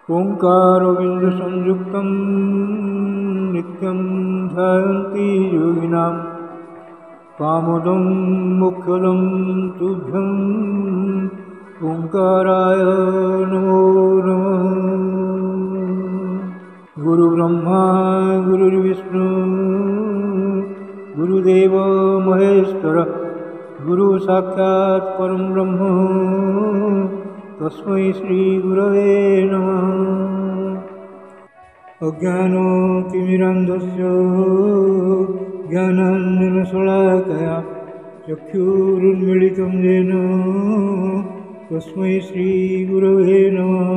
ओंकारोबिन्दुसंयुक्तं नित्यं ध्यायन्ति योगिनां कामदं मोक्षदं तुभ्यं ओंकाराय नमो नमः। गुरुब्रह्मा गुरुर्विष्णु गुरुदेव महेश्वर गुरु साक्षात् परं ब्रह्म तस्मै श्री गुरवे नमः। अज्ञानतिमिरान्धस्य ज्ञानाञ्जनशलाकया चक्षुरुन्मीलितं येन तस्मै श्री गुरवे नमः।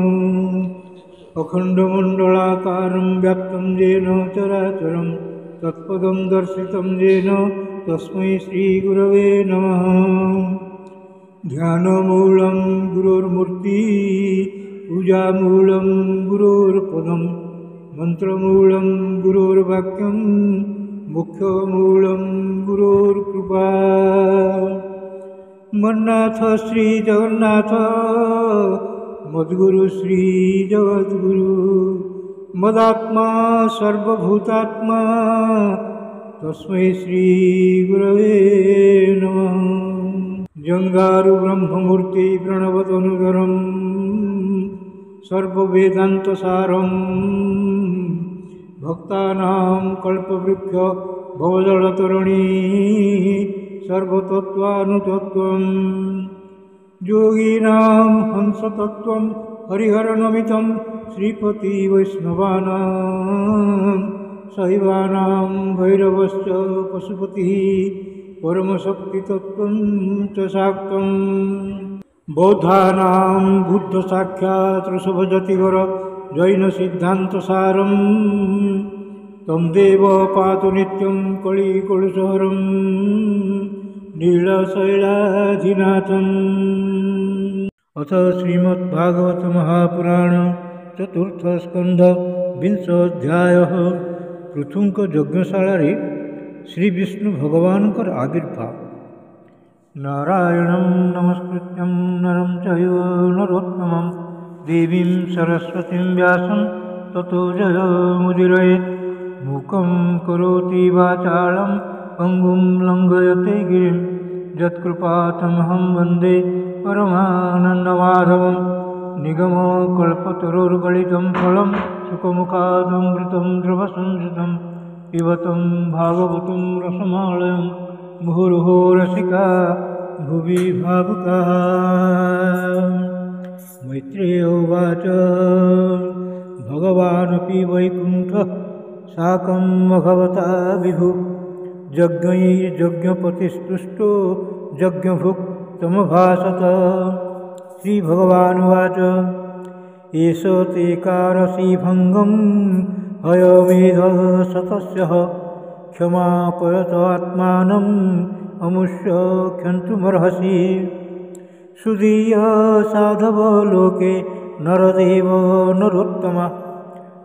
अखण्डमण्डलाकारं व्याप्तं येन चराचरं तत्पदं दर्शितं येन तस्मै श्री गुरवे नमः। ध्यानमूलं गुरोर्मूर्ति पूजामूलं गुरोर्पदं मन्त्रमूलं गुरोर्वाक्यं मोक्षमूलं गुरोर्कृपा। मन्नाथ श्री जगन्नाथ मद्गुरु श्री जगद्गुरु मदात्मा सर्वभूतात्मा तस्मै श्री गुरवे नमः। जंगारु ब्रह्ममूर्ति प्रणवतनुधरं सर्ववेदान्तसारं भक्तानां कल्पवृक्ष भवजलतरणी सर्वतत्त्वानुतत्त्वं योगिनां हंसतत्त्वं हरिहरनमितं श्रीपति वैष्णवानां शैवानां भैरवश्च पशुपतिः परमशक्तितत्त्वं च शाक्तं बौद्धानां बुद्धसाक्षात् ऋषभजतिवर जैनसिद्धान्तसारं तं देव पातु नित्यं कलिकलुषहरं नीलशैलाधिनाथम्। अथ श्रीमद्भागवत महापुराण चतुर्थस्कन्ध विंशोऽध्यायः। पृथुंक यज्ञशाला श्री विष्णु भगवान आविर्भाव। नारायणं नमस्कृत्यं नरं चैव नरोत्तमं देवीं सरस्वतीं व्यासं ततो जयमुदीरयेत्। मूकं करोति वाचालं पङ्गुं लङ्घयते गिरिं यत्कृपातमहं वन्दे परमानन्दमाधवं। निगमकल्पतरोर्गलितं फलं सुखमुखादमृतं द्रवसंयुतं पिबतं भागवतं रसमालयं मुहुर्मुहुः रसिका भुवि भावुकाः। मैत्रेय उवाच भगवानपि वैकुण्ठः साकं भगवता विभुः यज्ञैर्यज्ञपतिस्तुष्टो यज्ञभुक्तमभाषत। श्रीभगवानुवाच एष ते कारसि भङ्गं हयमेधः शतस्यः क्षमापयत आत्मानम् अमुष्य क्षन्तुमर्हसि। सुदीय साधव लोके नरदेव नरोत्तमा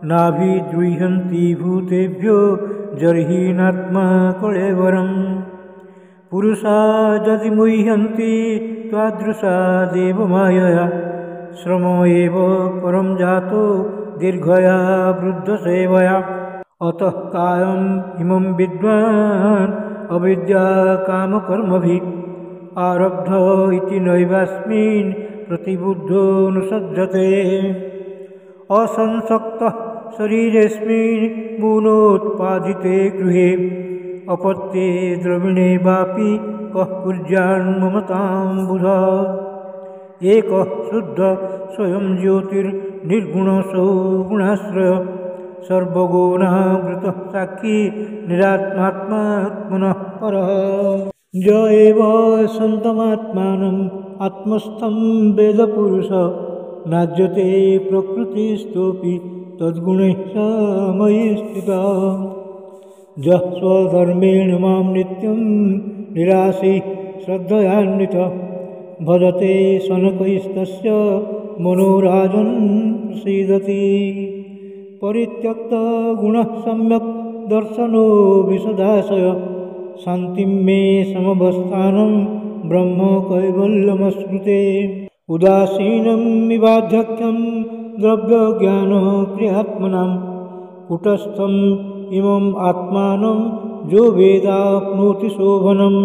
नाभिद्रुह्यन्ति भूतेभ्यो जर्हीनात्मा कळेवरम्। पुरुषा यदि मुह्यन्ति तादृशा देवमायया श्रम एव परं जातो दीर्घया वृद्धसेवया। अतः कायम् इमं विद्वान् अविद्या कामकर्मभिः आरब्ध इति नैवास्मिन् प्रतिबुद्धो नुसज्जते। असंसक्तः शरीरेऽस्मिन् मूलोत्पादिते गृहे अपत्ये द्रविणे वापि कः कुर्यान्ममतां बुधा। एकः शुद्ध स्वयं ज्योतिर्निर्गुणसो गुणाश्रय सर्वगुणावृतः साक्षी निरात्मात्मात्मनः परः। य एव सन्तमात्मानम् आत्मस्थं वेदपुरुष नाज्यते प्रकृतिस्थोऽपि तद्गुणैः स मयि स्थितः। यः स्वधर्मेण मां नित्यं निराशी श्रद्धयान्वितः भजते शनकैस्तस्य मनोराजन् प्रसीदति। परित्यक्तगुणः सम्यक् दर्शनो विशदाशय शान्तिं मे समवस्थानं ब्रह्म कैवल्यमश्नुते। उदासीनम् इवाध्यक्षं द्रव्यज्ञानक्रियात्मनां कुटस्थम् इमम् आत्मानं जो वेदाप्नोति शोभनम्।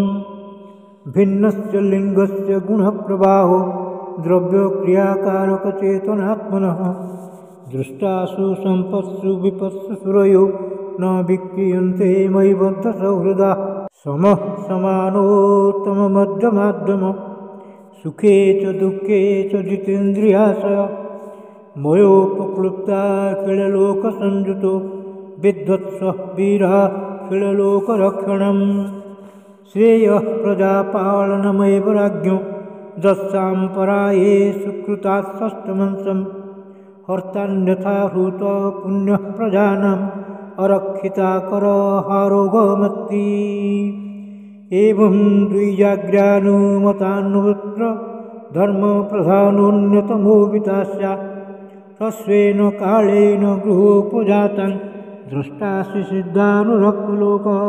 भिन्नस्य लिङ्गस्य गुणप्रवाहो द्रव्यक्रियाकारकचेतनात्मनः दृष्टासु सम्पत्सु विपत्सु सुरयो न विक्रियन्ते मयि बद्धसौहृदाः। समः समानोत्तममध्यमाध्यम सुखे च दुःखे च जितेन्द्रियाशय मयोपक्लुप्ता खिललोकसंयुतो विद्वत्सः वीरः खिललोकरक्षणम्। श्रेयः प्रजापालनमेव राज्ञो दस्सां पराये सुकृतात् षष्ठमंशम् हर्तान्यथा हृत पुण्यः प्रजानाम् अरक्षिताकरहारोगमत्ति। एवं द्विजाग्र्यानुमतान्वत्र धर्मप्रधानोन्यतमोऽपिता स्यात् तस्वेन कालेन गृहोपजातान् दृष्टासि सिद्धानुरक्तलोकः।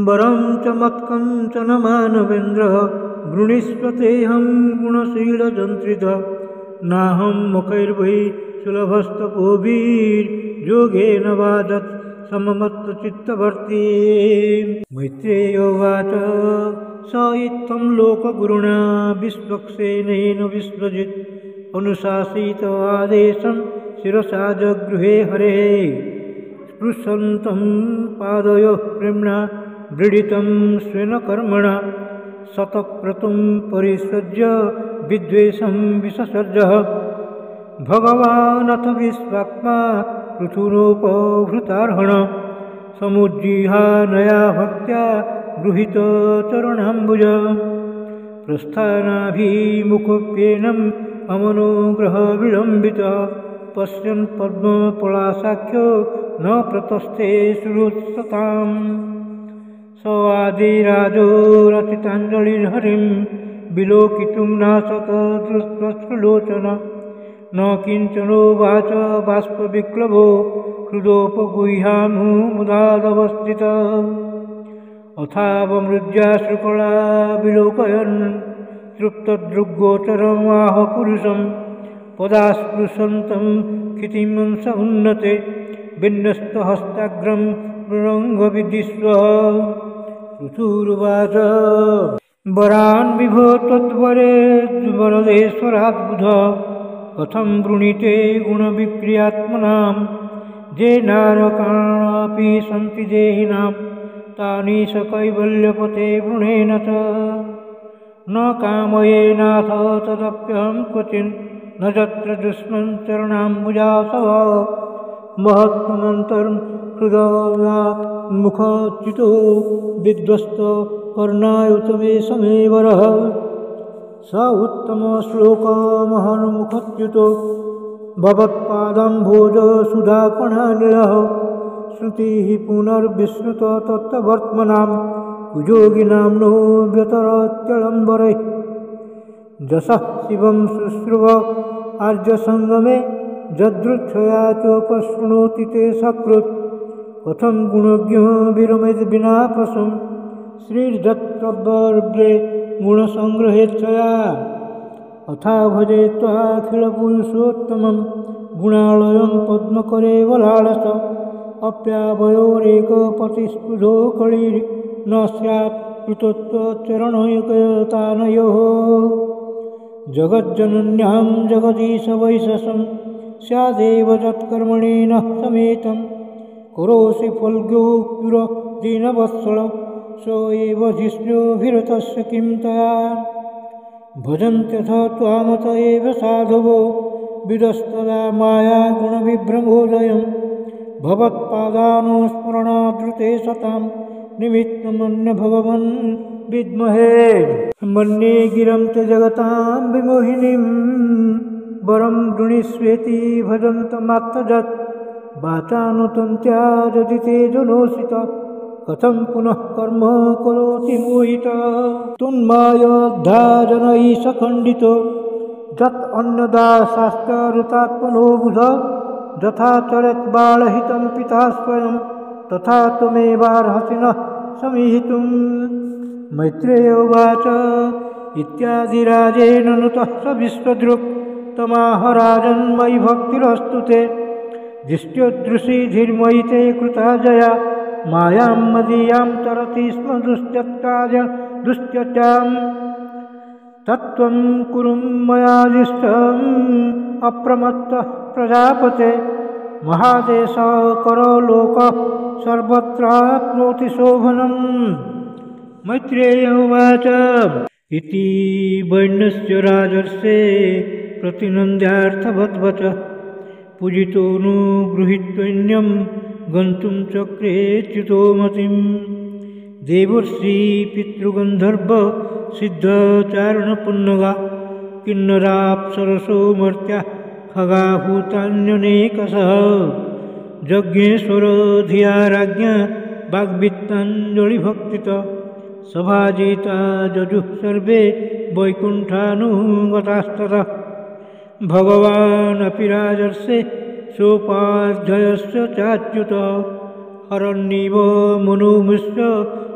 वरं च मत्कञ्चनमानवेन्द्रः वृणीष्वतेऽहं गुणशीलजन्त्रितः नाहं मुखैर्वै सुलभस्तपोभिर्योगेन वादत् सममत्तचित्तवर्ती। मैत्रेय उवाच स इत्थं लोकगुरुणा विश्वक्सेनेन विश्वजित् अनुशासित आदेशं शिरसा जगृहे हरेः। स्पृशन्तं पादयोः प्रेम्णा व्रीडितं स्वेन कर्मणा शतक्रतुं परिसृज्य विद्वेषं विससर्जः। भगवानथ विश्वात्मा पृथुरोपभृतार्हण समुज्जिहानया भक्त्या गृहीत चरणाम्बुज। प्रस्थानाभिमुखप्येनम् अमनोग्रह विलम्बितः पश्यन् पद्मपलाशाख्यो न प्रतस्थे सुरुत्सताम्। स आदिराजो रचिताञ्जलिर्हरिं विलोकितुं नाशत दृष्ट्वश्रुलोचन न किञ्चनोवाच बाष्पविक्लवो हृदोपगुह्यामुदादवस्थितः। अथावमृज्याश्रुकला विलोकयन् तृप्तदृग्गोचरमाह पुरुषं पदास्पृशन्तं क्षितिमंस उन्नते विन्यस्तहस्ताग्रं मृङ्गविदिष्व। पृथुरुवाच वरान् विभो त्वद्वरे वरदेश्वराद्बुध कथं वृणीते गुणविक्रियात्मनां येनारकाणापि सन्ति देहिनां तानि स कैवल्यपते वृणेन च। न कामयेनाथ तदप्यहं क्वचिन् न तत्र दुष्मन् चरणाम्बुजासव। महत्तमन्तरं हृदयान्मुखच्युतो विध्वस्त कर्णायुत मे समे वरः। स उत्तमश्लोकमहन्मुखच्युतो भवत्पादाम्भोज सुधाकणानिलः। श्रुतिः पुनर्विश्रुत तत्त्ववर्त्मनां कुजोगिनां नो व्यतरत्यलम्बरैः। जसः शिवं शुश्रुव आर्यसङ्गमे जदृच्छया चोपशृणोति ते सकृत् कथं गुणज्ञो विरमेद् विनापसं श्रीर्जत्रवर्गे गुणसङ्ग्रहेच्छया। अथा भजे त्वाखिलपुरुषोत्तमं गुणालयं पद्मकरे वलाळस अप्यावयोरेकपतिस्पृधो कलिर्न स्यात् कृतत्वचरणैकतानयोः। जगज्जनन्यां जगदीश वैशसं स्यादेव तत्कर्मणेन समेतं करोषि फल्गुरुदीनवत्सल स एव जिष्णुभिरतस्य किं तया। भजन्त्यथ त्वामत एव साधवो विदस्तदा मायागुणविभ्रमोदयं भवत्पादानुस्मरणादृते सतां निमित्तमन्य भगवन् विद्महे। मन्ये गिरं च जगतां विमोहिनीं वरं गृणीष्वेति भजन्तमात्तजत् वाचानुतन्त्या यदि ते जनोषित कथं पुनः कर्म करोति मोहितः तन्मायोऽद्धा जनैः सखण्डितो यत् अन्नदासाश्चरुतात्मनो बुध यथा चरत् बालहितं पिता स्वयं तथा त्वमेवार्हसि नः समीहितुम् मैत्रेय उवाच इत्यादिराजेन नुतः स विश्वदृक् तमाह राजन् मयि भक्तिरस्तु ते दिष्ट्योदृशी धीर्मयि ते कृता जया मायां मदीयां तरति स्म दुश्चर्याम् तत्त्वं कुरु मयादिष्टम् अप्रमत्तः प्रजापते महादेशः करो लोकः सर्वत्राप्नोति शोभनम् मैत्रेय उवाच इति वैन्यस्य राजर्षे प्रतिनन्द्यार्थवद्वचः पूजितो नु गृहीत्वैन्यं गन्तुं चक्रे च्युतो मतिं देवर्षि पितृगन्धर्व सिद्धचारणपुन्नगा किन्नराप्सरसो मर्त्याः खगाभूतान्यनेकशः यज्ञेश्वर धिया राज्ञा वाग्वित्ताञ्जलिभक्तितः सभाजिता जजुः सर्वे वैकुण्ठानुगतास्ततः भगवानपि राजर्षे सोपाध्ययस्य चाच्युतः हरन्नीव मनुमिश्र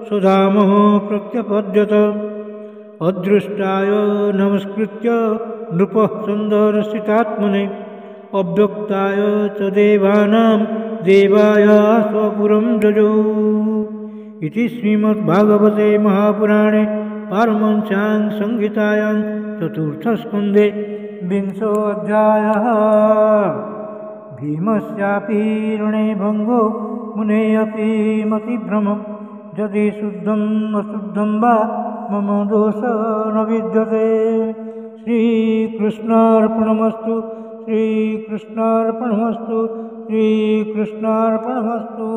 स्वधामः प्रत्यपद्यत अदृष्टाय नमस्कृत्य नृपः सन्दर्शितात्मने अव्यक्ताय च देवानां देवाय स्वपुरं जजौ इति श्रीमद्भागवते महापुराणे पारमहंस्यां संहितायां चतुर्थस्कन्धे 20ोऽध्यायः भीमस्यापि ऋणे भङ्गो मुनेऽपि मतिभ्रमं यदि शुद्धम् अशुद्धं वा मम दोष न विद्यते श्रीकृष्णार्पणमस्तु श्रीकृष्णार्पणमस्तु श्रीकृष्णार्पणमस्तु।